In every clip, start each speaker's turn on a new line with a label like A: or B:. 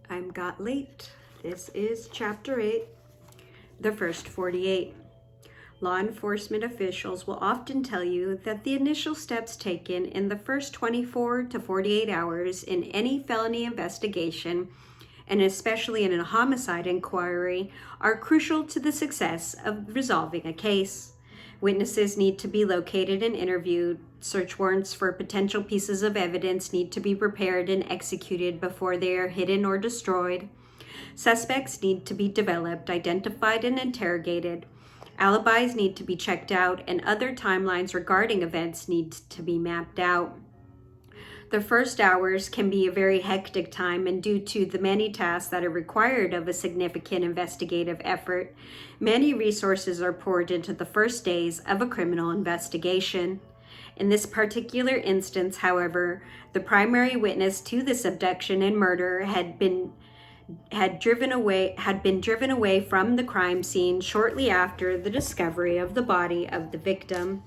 A: I'm got late. This is Chapter 8, the first 48. Law enforcement officials will often tell you that the initial steps taken in the first 24 to 48 hours in any felony investigation, and especially in a homicide inquiry, are crucial to the success of resolving a case. Witnesses need to be located and interviewed. Search warrants for potential pieces of evidence need to be prepared and executed before they are hidden or destroyed. Suspects need to be developed, identified, and interrogated. Alibis need to be checked out, and other timelines regarding events need to be mapped out. The first hours can be a very hectic time, and due to the many tasks that are required of a significant investigative effort, many resources are poured into the first days of a criminal investigation. In this particular instance, however, the primary witness to this abduction and murder had been driven away from the crime scene shortly after the discovery of the body of the victim.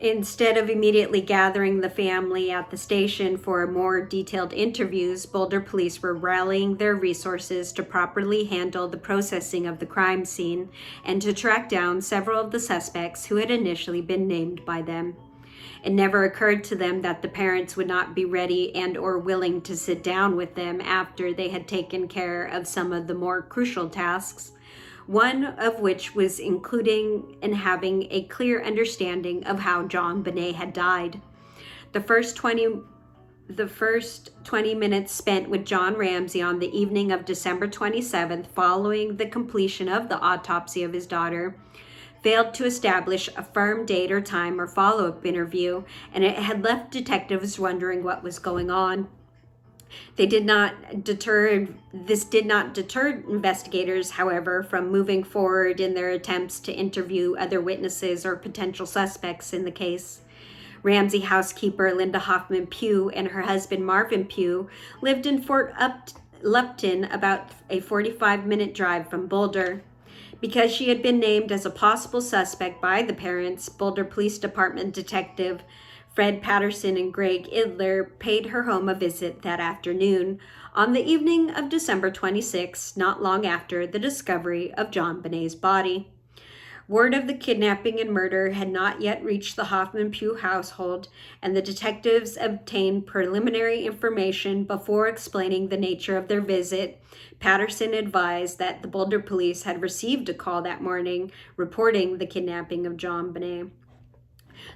A: Instead of immediately gathering the family at the station for more detailed interviews, Boulder police were rallying their resources to properly handle the processing of the crime scene and to track down several of the suspects who had initially been named by them. It never occurred to them that the parents would not be ready and or willing to sit down with them after they had taken care of some of the more crucial tasks, one of which was including and having a clear understanding of how JonBenet had died. The first 20 minutes spent with John Ramsey on the evening of December 27th, following the completion of the autopsy of his daughter, failed to establish a firm date or time or follow-up interview, and it had left detectives wondering what was going on. This did not deter investigators, however, from moving forward in their attempts to interview other witnesses or potential suspects in the case. Ramsey housekeeper Linda Hoffman Pugh and her husband Marvin Pugh lived in Fort Lupton, about a 45-minute drive from Boulder. Because she had been named as a possible suspect by the parents, Boulder Police Department Detective Fred Patterson and Greg Idler paid her home a visit that afternoon, on the evening of December 26, not long after the discovery of JonBenet's body. Word of the kidnapping and murder had not yet reached the Hoffman-Pugh household, and the detectives obtained preliminary information before explaining the nature of their visit. Patterson advised that the Boulder police had received a call that morning reporting the kidnapping of JonBenet.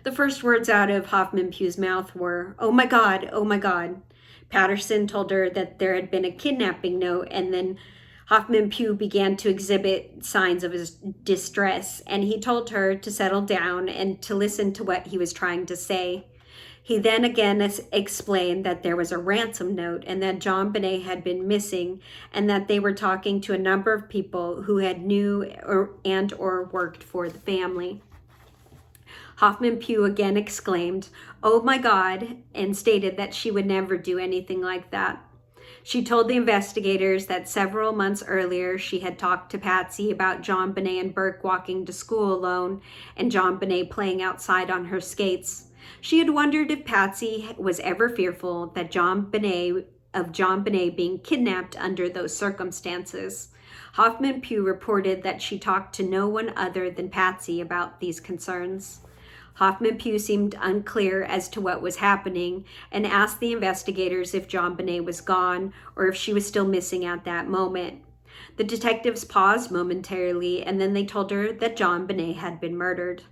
A: The first words out of Hoffman-Pugh's mouth were, "Oh my God, oh my God." Patterson told her that there had been a kidnapping note, and then Hoffman-Pugh began to exhibit signs of his distress, and he told her to settle down and to listen to what he was trying to say. He then again explained that there was a ransom note and that JonBenet had been missing, and that they were talking to a number of people who had knew or worked for the family. Hoffman-Pugh again exclaimed, "Oh my God," and stated that she would never do anything like that. She told the investigators that several months earlier she had talked to Patsy about JonBenet and Burke walking to school alone and JonBenet playing outside on her skates. She had wondered if Patsy was ever fearful that JonBenet being kidnapped under those circumstances. Hoffman-Pugh reported that she talked to no one other than Patsy about these concerns. Hoffman-Pugh seemed unclear as to what was happening and asked the investigators if JonBenet was gone or if she was still missing at that moment. The detectives paused momentarily, and then they told her that JonBenet had been murdered.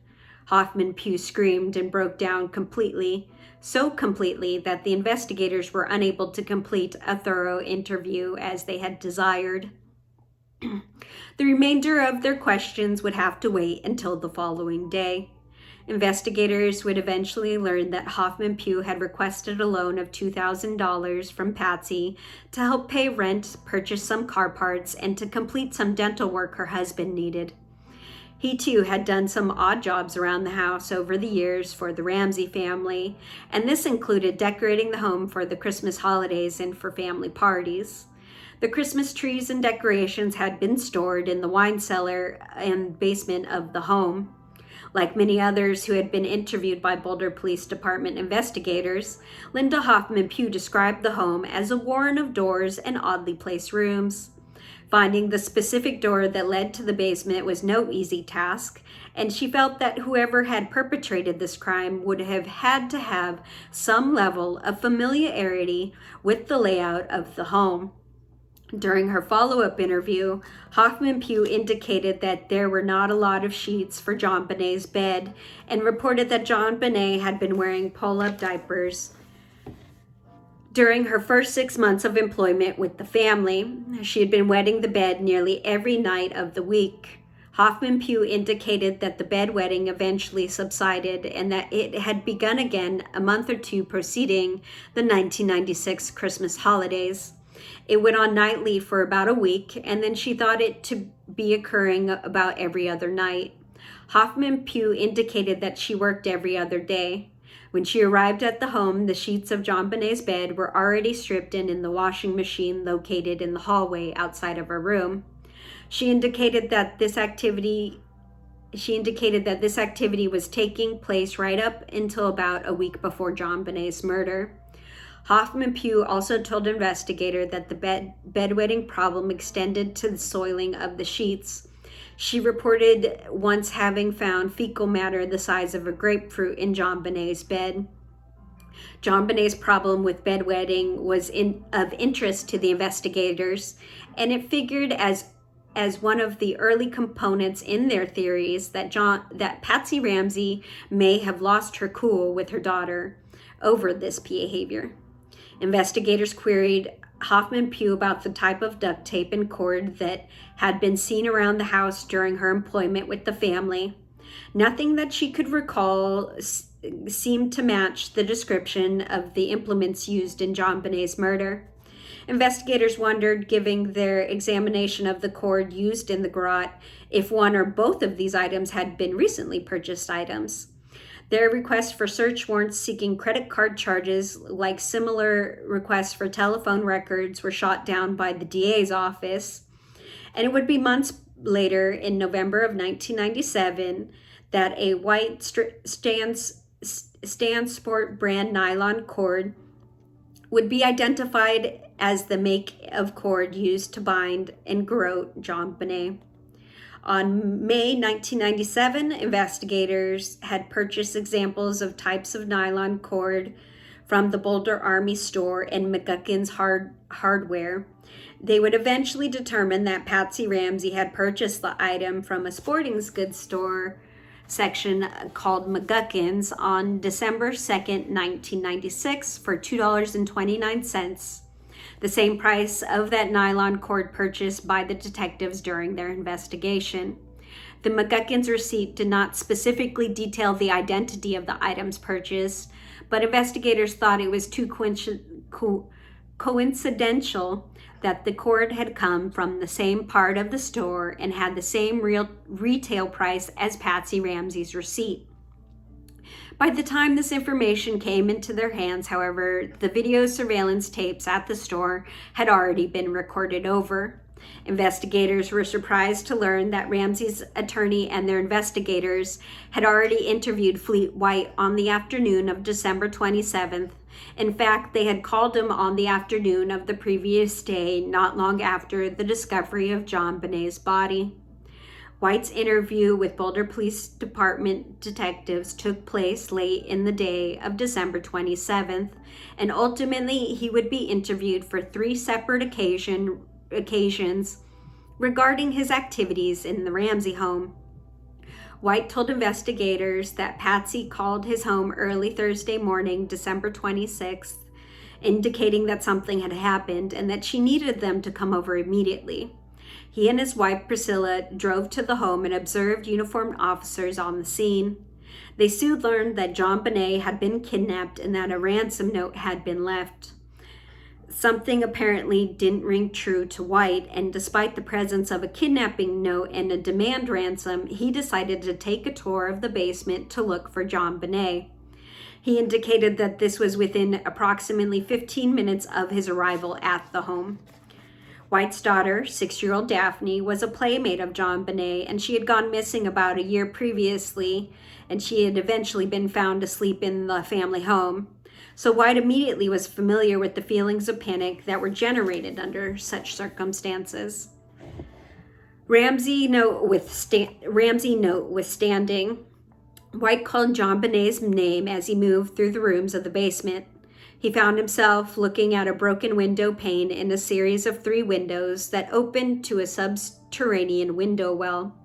A: Hoffman-Pugh screamed and broke down completely, so completely that the investigators were unable to complete a thorough interview as they had desired. The remainder of their questions would have to wait until the following day. Investigators would eventually learn that Hoffman-Pugh had requested a loan of $2,000 from Patsy to help pay rent, purchase some car parts, and to complete some dental work her husband needed. He too had done some odd jobs around the house over the years for the Ramsey family, and this included decorating the home for the Christmas holidays and for family parties. The Christmas trees and decorations had been stored in the wine cellar and basement of the home. Like many others who had been interviewed by Boulder Police Department investigators, Linda Hoffman Pugh described the home as a warren of doors and oddly placed rooms. Finding the specific door that led to the basement was no easy task, and she felt that whoever had perpetrated this crime would have had to have some level of familiarity with the layout of the home. During her follow-up interview, Hoffman Pugh indicated that there were not a lot of sheets for John Bonet's bed and reported that John Bonet had been wearing pull-up diapers. During her first 6 months of employment with the family, she had been wetting the bed nearly every night of the week. Hoffman Pugh indicated that the bedwetting eventually subsided and that it had begun again a month or two preceding the 1996 Christmas holidays. It went on nightly for about a week, and then she thought it to be occurring about every other night. Hoffman Pugh indicated that she worked every other day. When she arrived at the home, the sheets of John Bonet's bed were already stripped in the washing machine located in the hallway outside of her room. She indicated that this activity was taking place right up until about a week before John Bonet's murder. Hoffman Pugh also told investigators that the bedwetting problem extended to the soiling of the sheets. She reported once having found fecal matter the size of a grapefruit in John Bonet's bed. John Bonet's problem with bedwetting was of interest to the investigators, and it figured as one of the early components in their theories that Patsy Ramsey may have lost her cool with her daughter over this behavior. Investigators queried Hoffman Pugh about the type of duct tape and cord that had been seen around the house during her employment with the family. Nothing that she could recall seemed to match the description of the implements used in John Bonet's murder. Investigators wondered, given their examination of the cord used in the garrote, if one or both of these items had been recently purchased items. Their requests for search warrants seeking credit card charges, like similar requests for telephone records, were shot down by the DA's office. And it would be months later, in November of 1997, that a white Stansport brand nylon cord would be identified as the make of cord used to bind and garrote John Bonet. On May 1997, investigators had purchased examples of types of nylon cord from the Boulder Army store and McGuckin's Hardware. They would eventually determine that Patsy Ramsey had purchased the item from a sporting goods store section called McGuckin's on December 2nd, 1996 for $2.29. The same price of that nylon cord purchased by the detectives during their investigation. The McGuckin's receipt did not specifically detail the identity of the items purchased, but investigators thought it was too coincidental that the cord had come from the same part of the store and had the same real retail price as Patsy Ramsey's receipt. By the time this information came into their hands, however, the video surveillance tapes at the store had already been recorded over. Investigators were surprised to learn that Ramsey's attorney and their investigators had already interviewed Fleet White on the afternoon of December 27th. In fact, they had called him on the afternoon of the previous day, not long after the discovery of John Bonet's body. White's interview with Boulder Police Department detectives took place late in the day of December 27th, and ultimately he would be interviewed for 3 separate occasions regarding his activities in the Ramsey home. White told investigators that Patsy called his home early Thursday morning, December 26th, indicating that something had happened and that she needed them to come over immediately. He and his wife, Priscilla, drove to the home and observed uniformed officers on the scene. They soon learned that John Bonet had been kidnapped and that a ransom note had been left. Something apparently didn't ring true to White, and despite the presence of a kidnapping note and a demand ransom, he decided to take a tour of the basement to look for John Bonet. He indicated that this was within approximately 15 minutes of his arrival at the home. White's daughter, 6-year-old Daphne, was a playmate of John Bonet, and she had gone missing about a year previously, and she had eventually been found asleep in the family home. So White immediately was familiar with the feelings of panic that were generated under such circumstances. Ramsey notwithstanding, White called John Bonet's name as he moved through the rooms of the basement. He found himself looking at a broken window pane in a series of 3 windows that opened to a subterranean window well.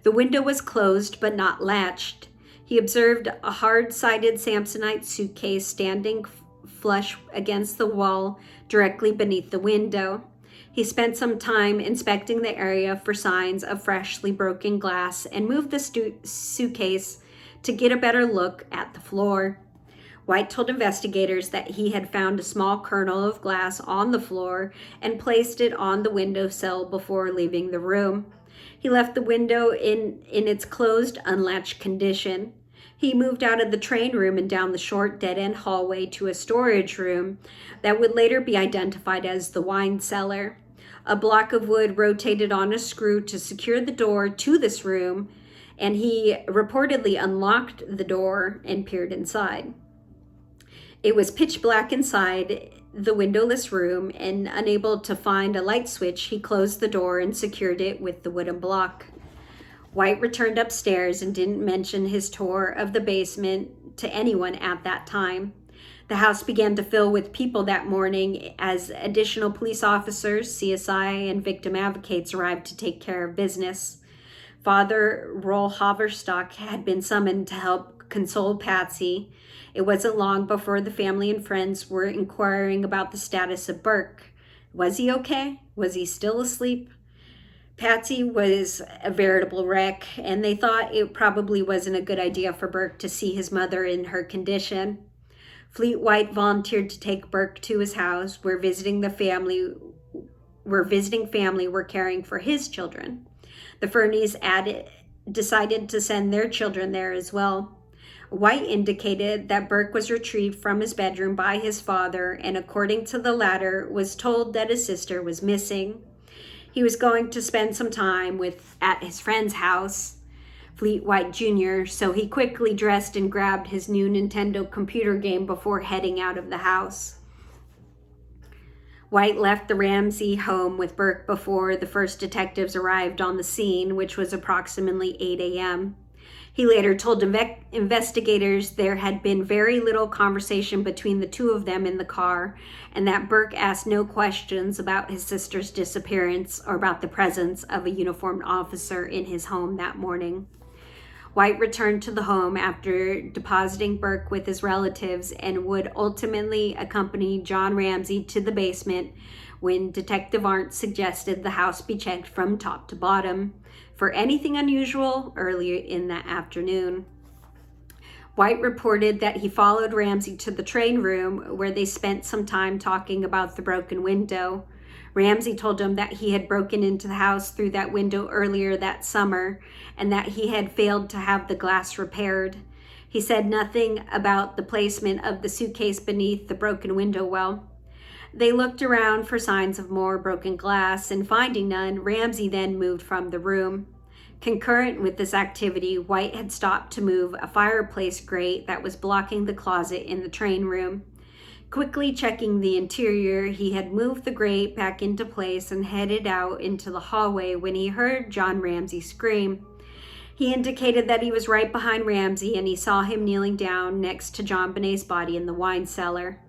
A: The window was closed but not latched. He observed a hard-sided Samsonite suitcase standing flush against the wall directly beneath the window. He spent some time inspecting the area for signs of freshly broken glass and moved the suitcase to get a better look at the floor. White told investigators that he had found a small kernel of glass on the floor and placed it on the windowsill before leaving the room. He left the window in its closed, unlatched condition. He moved out of the train room and down the short dead-end hallway to a storage room that would later be identified as the wine cellar. A block of wood rotated on a screw to secure the door to this room, and he reportedly unlocked the door and peered inside. It was pitch black inside the windowless room, and unable to find a light switch, he closed the door and secured it with the wooden block. White returned upstairs and didn't mention his tour of the basement to anyone at that time. The house began to fill with people that morning as additional police officers, CSI, and victim advocates arrived to take care of business. Father Roll Haverstock had been summoned to help console Patsy. It wasn't long before the family and friends were inquiring about the status of Burke. Was he okay? Was he still asleep? Patsy was a veritable wreck, and they thought it probably wasn't a good idea for Burke to see his mother in her condition. Fleet White volunteered to take Burke to his house, where visiting family were caring for his children. The Fernies decided to send their children there as well. White indicated that Burke was retrieved from his bedroom by his father, and according to the latter, was told that his sister was missing. He was going to spend some time at his friend's house, Fleet White Jr., so he quickly dressed and grabbed his new Nintendo computer game before heading out of the house. White left the Ramsey home with Burke before the first detectives arrived on the scene, which was approximately 8 a.m. He later told investigators there had been very little conversation between the two of them in the car, and that Burke asked no questions about his sister's disappearance or about the presence of a uniformed officer in his home that morning. White returned to the home after depositing Burke with his relatives and would ultimately accompany John Ramsey to the basement when Detective Arndt suggested the house be checked from top to bottom for anything unusual earlier in that afternoon. White reported that he followed Ramsey to the train room where they spent some time talking about the broken window. Ramsey told him that he had broken into the house through that window earlier that summer and that he had failed to have the glass repaired. He said nothing about the placement of the suitcase beneath the broken window well. They looked around for signs of more broken glass, and finding none, Ramsey then moved from the room. Concurrent with this activity, White had stopped to move a fireplace grate that was blocking the closet in the train room. Quickly checking the interior, he had moved the grate back into place and headed out into the hallway when he heard John Ramsey scream. He indicated that he was right behind Ramsey, and he saw him kneeling down next to John Bonet's body in the wine cellar.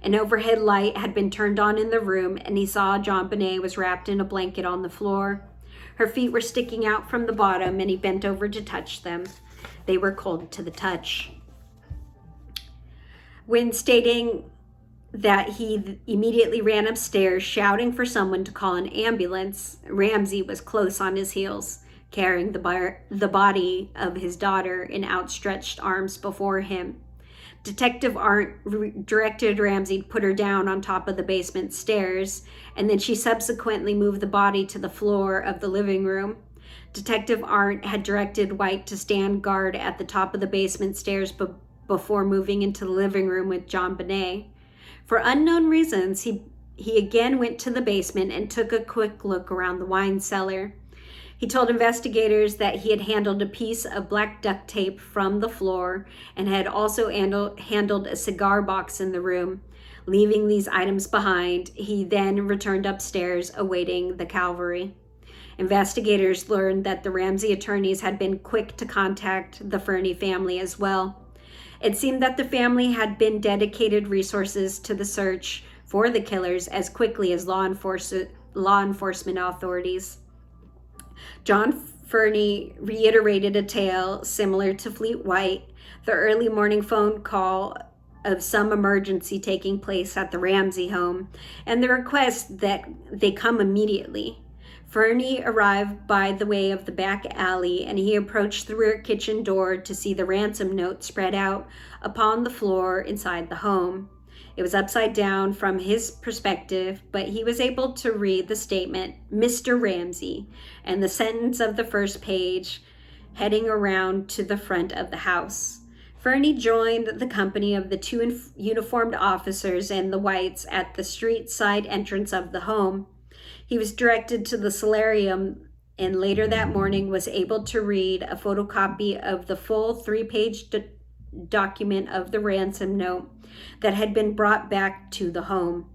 A: An overhead light had been turned on in the room, and he saw John Bonet was wrapped in a blanket on the floor. Her feet were sticking out from the bottom, and he bent over to touch them. They were cold to the touch. When stating that he immediately ran upstairs, shouting for someone to call an ambulance, Ramsey was close on his heels, carrying the body of his daughter in outstretched arms before him. Detective Arndt directed Ramsey to put her down on top of the basement stairs, and then she subsequently moved the body to the floor of the living room. Detective Arndt had directed White to stand guard at the top of the basement stairs before moving into the living room with John Bonet. For unknown reasons, he he again went to the basement and took a quick look around the wine cellar. He told investigators that he had handled a piece of black duct tape from the floor and had also handled a cigar box in the room. Leaving these items behind, he then returned upstairs, awaiting the cavalry. Investigators learned that the Ramsey attorneys had been quick to contact the Fernie family as well. It seemed that the family had been dedicated resources to the search for the killers as quickly as law enforcement authorities. John Fernie reiterated a tale similar to Fleet White, the early morning phone call of some emergency taking place at the Ramsey home, and the request that they come immediately. Fernie arrived by the way of the back alley, and he approached the rear kitchen door to see the ransom note spread out upon the floor inside the home. It was upside down from his perspective, but he was able to read the statement, "Mr. Ramsey," and the sentence of the first page, heading around to the front of the house. Fernie joined the company of the two uniformed officers and the Whites at the street side entrance of the home. He was directed to the solarium and later that morning was able to read a photocopy of the full 3-page document of the ransom note that had been brought back to the home.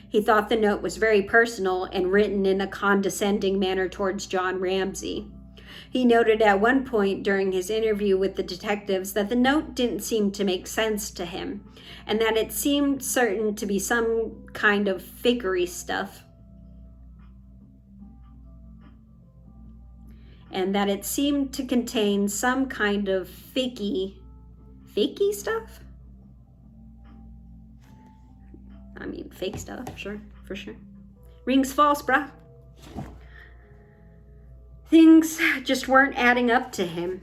A: He thought the note was very personal and written in a condescending manner towards John Ramsey. He noted at one point during his interview with the detectives that the note didn't seem to make sense to him, and that it seemed certain to be some kind of fakery stuff. And that it seemed to contain some kind of fakey stuff? I mean, fake stuff, sure, for sure. Rings false, bruh. Things just weren't adding up to him.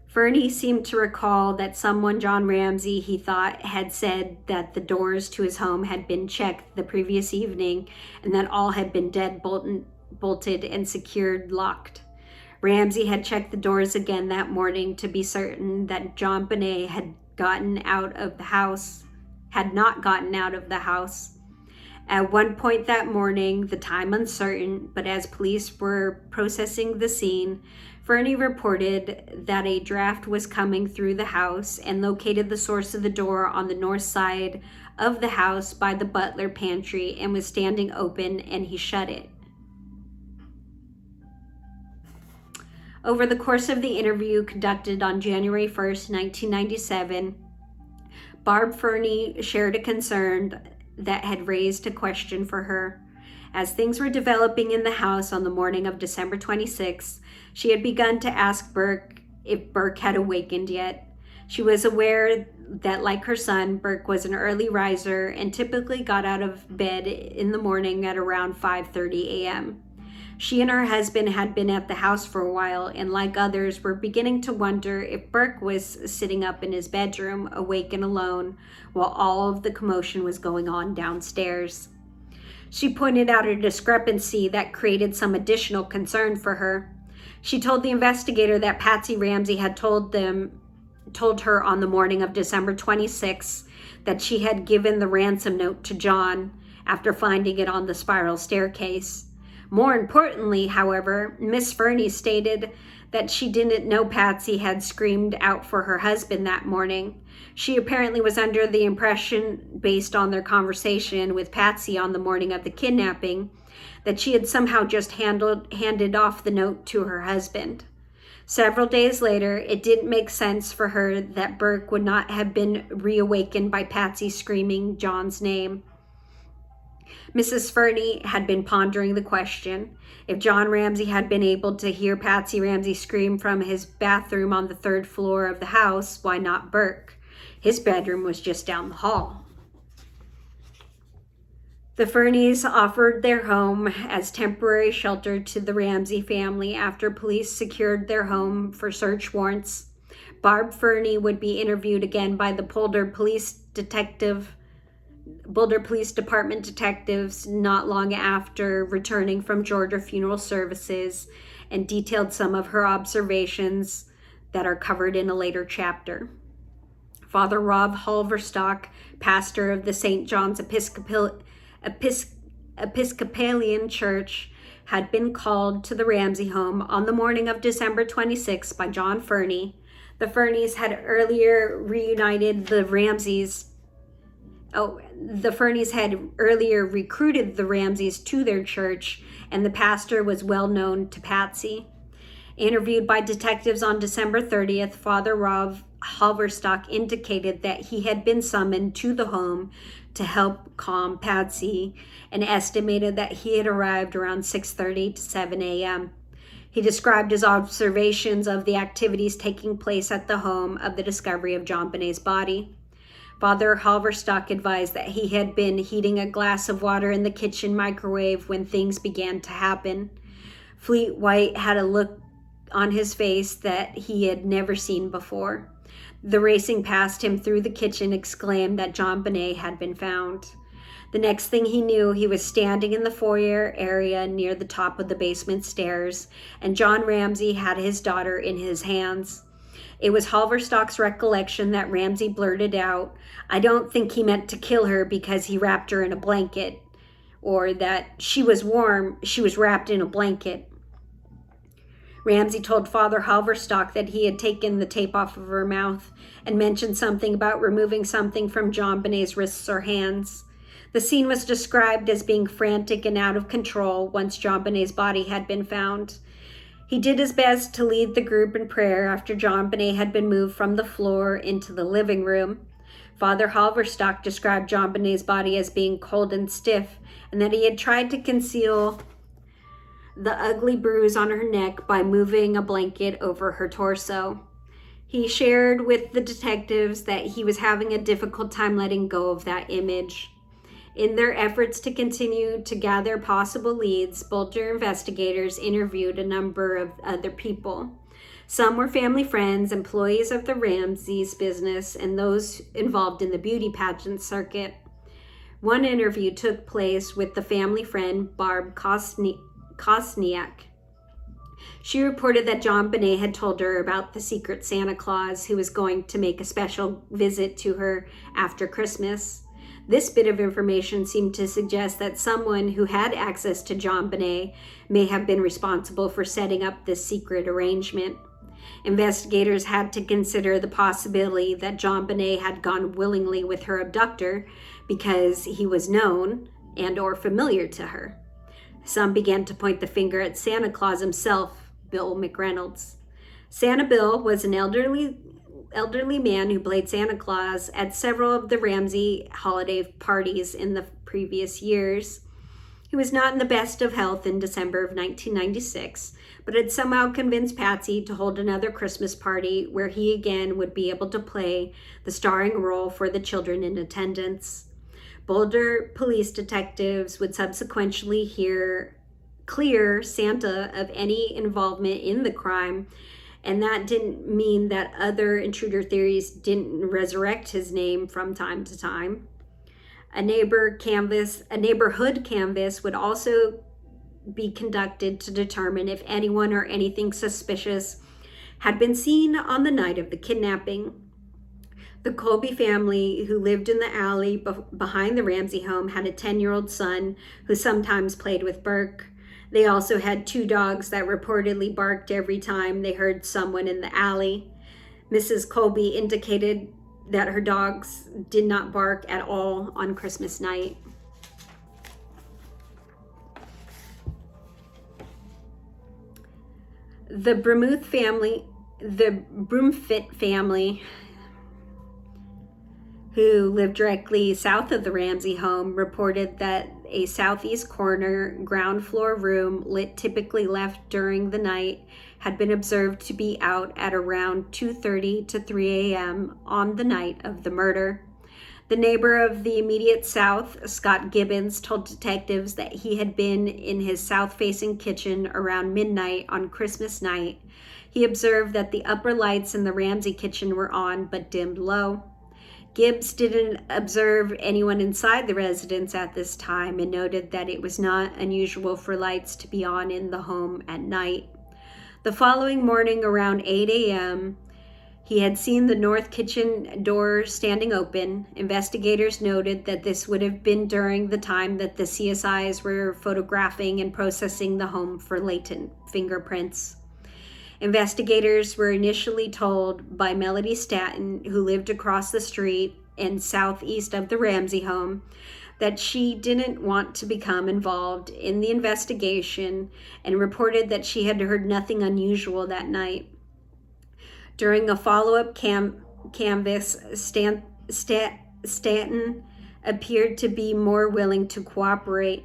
A: Fernie seemed to recall that someone, John Ramsey, he thought, had said that the doors to his home had been checked the previous evening and that all had been bolted and secured locked. Ramsey had checked the doors again that morning to be certain that John Bonet had not gotten out of the house. At one point that morning, the time uncertain, but as police were processing the scene, Fernie reported that a draft was coming through the house and located the source of the door on the north side of the house by the butler pantry and was standing open, and he shut it. Over the course of the interview conducted on January 1st, 1997, Barb Fernie shared a concern that had raised a question for her. As things were developing in the house on the morning of December 26th, she had begun to ask Burke if Burke had awakened yet. She was aware that, like her son, Burke was an early riser and typically got out of bed in the morning at around 5:30 a.m. She and her husband had been at the house for a while, and like others, were beginning to wonder if Burke was sitting up in his bedroom, awake and alone, while all of the commotion was going on downstairs. She pointed out a discrepancy that created some additional concern for her. She told the investigator that Patsy Ramsey had told her on the morning of December 26th that she had given the ransom note to John after finding it on the spiral staircase. More importantly, however, Miss Fernie stated that she didn't know Patsy had screamed out for her husband that morning. She apparently was under the impression, based on their conversation with Patsy on the morning of the kidnapping, that she had somehow just handed off the note to her husband. Several days later, it didn't make sense for her that Burke would not have been reawakened by Patsy screaming John's name. Mrs. Fernie had been pondering the question. If John Ramsey had been able to hear Patsy Ramsey scream from his bathroom on the 3rd floor of the house, why not Burke? His bedroom was just down the hall. The Fernies offered their home as temporary shelter to the Ramsey family after police secured their home for search warrants. Barb Fernie would be interviewed again by the Boulder Police Department detectives not long after returning from Georgia funeral services, and detailed some of her observations that are covered in a later chapter. Father Rob Halverstock, pastor of the St. John's Episcopalian Church, had been called to the Ramsey home on the morning of December 26 by John Fernie. The Fernies had earlier reunited the Ramseys. The Fernies had earlier recruited the Ramseys to their church, and the pastor was well known to Patsy. Interviewed by detectives on December 30th, Father Rob Halverstock indicated that he had been summoned to the home to help calm Patsy and estimated that he had arrived around 6:30 to 7 a.m. He described his observations of the activities taking place at the home of the discovery of JonBenet's body. Father Halverstock advised that he had been heating a glass of water in the kitchen microwave when things began to happen. Fleet White had a look on his face that he had never seen before. The racing past him through the kitchen exclaimed that JonBenet had been found. The next thing he knew, he was standing in the foyer area near the top of the basement stairs, and John Ramsey had his daughter in his hands. It was Halverstock's recollection that Ramsey blurted out, "I don't think he meant to kill her because he wrapped her in a blanket," or that she was warm, she was wrapped in a blanket. Ramsey told Father Halverstock that he had taken the tape off of her mouth and mentioned something about removing something from JonBenet's wrists or hands. The scene was described as being frantic and out of control once JonBenet's body had been found. He did his best to lead the group in prayer after JonBenet had been moved from the floor into the living room. Father Halverstock described JonBenet's body as being cold and stiff, and that he had tried to conceal the ugly bruise on her neck by moving a blanket over her torso. He shared with the detectives that he was having a difficult time letting go of that image. In their efforts to continue to gather possible leads, Boulder investigators interviewed a number of other people. Some were family friends, employees of the Ramseys business, and those involved in the beauty pageant circuit. One interview took place with the family friend Barb Kosniak. She reported that JonBenet had told her about the secret Santa Claus who was going to make a special visit to her after Christmas. This bit of information seemed to suggest that someone who had access to JonBenet may have been responsible for setting up this secret arrangement. Investigators had to consider the possibility that JonBenet had gone willingly with her abductor because he was known and or familiar to her. Some began to point the finger at Santa Claus himself, Bill McReynolds. Santa Bill was an elderly man who played Santa Claus at several of the Ramsey holiday parties in the previous years. He was not in the best of health in December of 1996, but had somehow convinced Patsy to hold another Christmas party where he again would be able to play the starring role for the children in attendance. Boulder police detectives would subsequently clear Santa of any involvement in the crime, and that didn't mean that other intruder theories didn't resurrect his name from time to time. A neighborhood canvass would also be conducted to determine if anyone or anything suspicious had been seen on the night of the kidnapping. The Colby family, who lived in the alley behind the Ramsey home, had a 10-year-old son who sometimes played with Burke. They also had 2 dogs that reportedly barked every time they heard someone in the alley. Mrs. Colby indicated that her dogs did not bark at all on Christmas night. The Broomfitt family, who lived directly south of the Ramsey home, reported that a southeast corner ground floor room lit typically left during the night had been observed to be out at around 2:30 to 3 a.m. on the night of the murder. The neighbor of the immediate south, Scott Gibbons, told detectives that he had been in his south-facing kitchen around midnight on Christmas night. He observed that the upper lights in the Ramsey kitchen were on but dimmed low. Gibbs didn't observe anyone inside the residence at this time and noted that it was not unusual for lights to be on in the home at night. The following morning around 8 a.m., He had seen the north kitchen door standing open. Investigators noted that this would have been during the time that the CSIs were photographing and processing the home for latent fingerprints. Investigators were initially told by Melody Stanton, who lived across the street and southeast of the Ramsey home, that she didn't want to become involved in the investigation and reported that she had heard nothing unusual that night. During a follow-up canvass, Stanton appeared to be more willing to cooperate.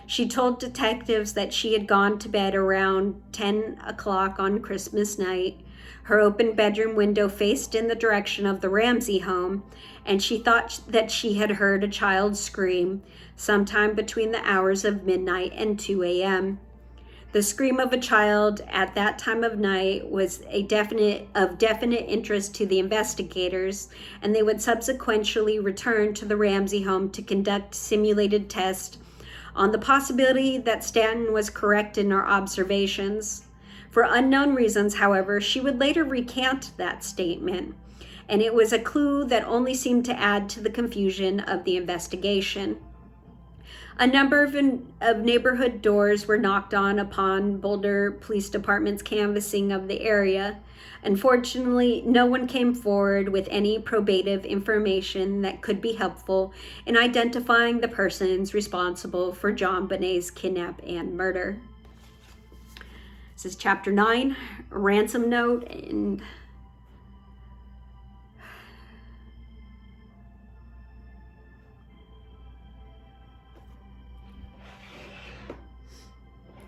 A: She told detectives that she had gone to bed around 10 o'clock on Christmas night. Her open bedroom window faced in the direction of the Ramsey home, and she thought that she had heard a child scream sometime between the hours of midnight and 2 a.m. The scream of a child at that time of night was of definite interest to the investigators, and they would subsequently return to the Ramsey home to conduct simulated tests on the possibility that Stanton was correct in her observations. For unknown reasons, however, she would later recant that statement, and it was a clue that only seemed to add to the confusion of the investigation. A number of neighborhood doors were knocked on upon Boulder Police Department's canvassing of the area. Unfortunately, no one came forward with any probative information that could be helpful in identifying the persons responsible for John Bonet's kidnap and murder. This is Chapter 9, Ransom Note, and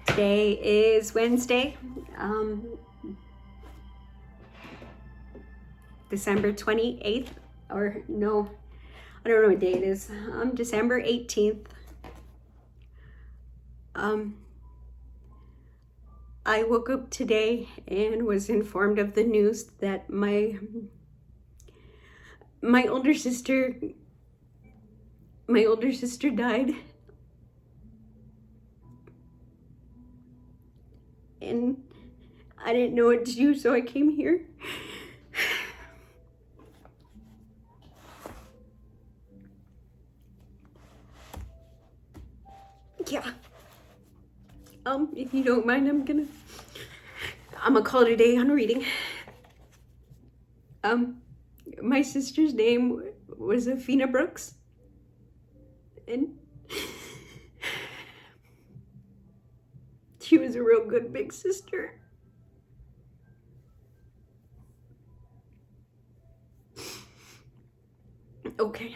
A: today is Wednesday, December 28th, or no, I don't know what day it is, December 18th. I woke up today and was informed of the news that my older sister died. And I didn't know what to do, so I came here. Yeah. If you don't mind, I'm gonna call it a day on reading. My sister's name was Afina Brooks, and she was a real good big sister. Okay.